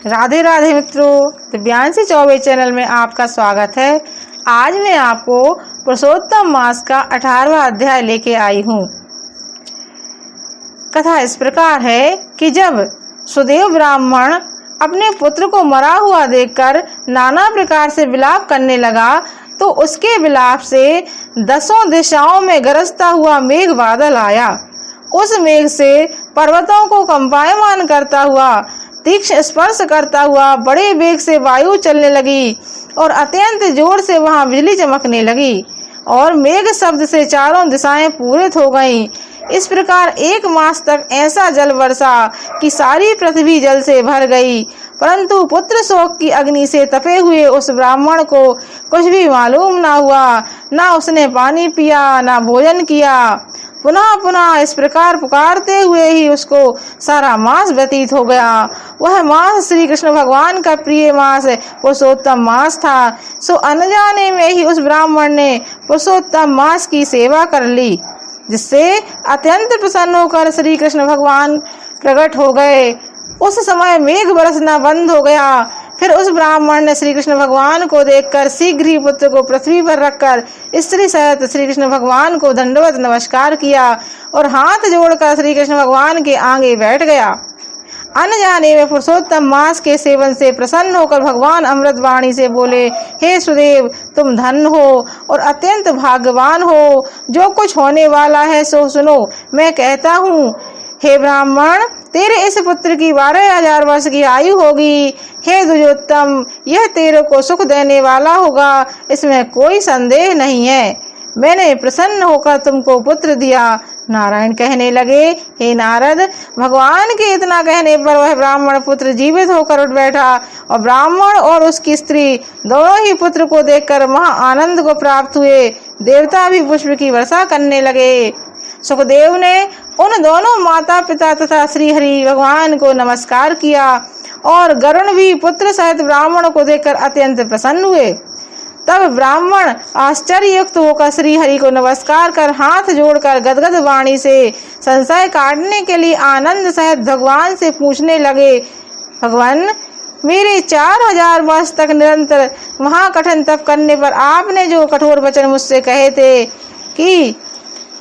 राधे राधे मित्रों, दिव्यांशी चौबे चैनल में आपका स्वागत है। आज मैं आपको पुरुषोत्तम मास का 18वां अध्याय लेके आई हूँ। कथा इस प्रकार है कि जब सुदेव ब्राह्मण अपने पुत्र को मरा हुआ देखकर नाना प्रकार से विलाप करने लगा, तो उसके विलाप से 10 दिशाओं में गरजता हुआ मेघ बादल आया। उस मेघ से पर्वतों को कंपायमान करता हुआ, तीक्ष्ण स्पर्श करता हुआ बड़े वेग से वायु चलने लगी और अत्यंत जोर से वहां बिजली चमकने लगी और मेघ शब्द से चारों दिशाएं पूरित हो गईं। इस प्रकार 1 मास तक ऐसा जल वर्षा कि सारी पृथ्वी जल से भर गई। परंतु पुत्र शोक की अग्नि से तपे हुए उस ब्राह्मण को कुछ भी मालूम ना हुआ, ना उसने पानी पिया, ना भोजन किया। पुनः पुनः इस प्रकार पुकारते हुए ही उसको सारा मास व्यतीत हो गया। वह मास श्री कृष्ण भगवान का प्रिय मास पुरुषोत्तम मास था। सो अनजाने में ही उस ब्राह्मण ने पुरुषोत्तम मास की सेवा कर ली, जिससे अत्यंत प्रसन्न होकर श्री कृष्ण भगवान प्रकट हो गए। उस समय मेघ बरसना बंद हो गया। फिर उस ब्राह्मण ने श्री कृष्ण भगवान को देखकर शीघ्र ही पुत्र को पृथ्वी पर रखकर स्त्री सहित श्री कृष्ण भगवान को दंडवत नमस्कार किया और हाथ जोड़कर श्री कृष्ण भगवान के आगे बैठ गया। अनजाने में पुरुषोत्तम मास के सेवन से प्रसन्न होकर भगवान अमृत वाणी से बोले, हे सुदेव, तुम धन्य हो और अत्यंत भाग्यवान हो। जो कुछ होने वाला है सो सुनो। मैं कहता हूँ, हे ब्राह्मण, तेरे इस पुत्र की 12,000 वर्ष की आयु होगी। हे द्विजोत्तम, यह तेरे को सुख देने वाला होगा, इसमें कोई संदेह नहीं है। मैंने प्रसन्न होकर तुमको पुत्र दिया। नारायण कहने लगे, हे नारद, भगवान के इतना कहने पर वह ब्राह्मण पुत्र जीवित होकर उठ बैठा और ब्राह्मण और उसकी स्त्री दोनों ही पुत्र को देखकर महा आनंद को प्राप्त हुए। देवता भी पुष्प की वर्षा करने लगे। सुखदेव ने उन दोनों माता पिता तथा श्री हरि भगवान को नमस्कार किया और गरुण भी पुत्र सहित ब्राह्मण को देखकर अत्यंत प्रसन्न हुए। तब ब्राह्मण आश्चर्ययुक्त होकर श्री हरि को नमस्कार कर हाथ जोड़कर गदगद वाणी से संशय काटने के लिए आनंद सहित भगवान से पूछने लगे, भगवान, मेरे 4,000 वर्ष तक निरंतर महाकठिन तप करने पर आपने जो कठोर वचन मुझसे कहे थे कि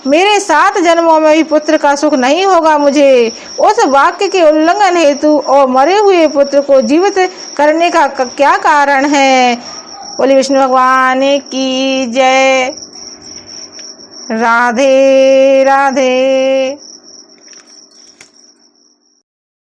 मेरे 7 जन्मों में भी पुत्र का सुख नहीं होगा, मुझे उस वाक्य के उल्लंघन हेतु और मरे हुए पुत्र को जीवित करने का क्या कारण है? बोले विष्णु भगवान की जय। राधे राधे।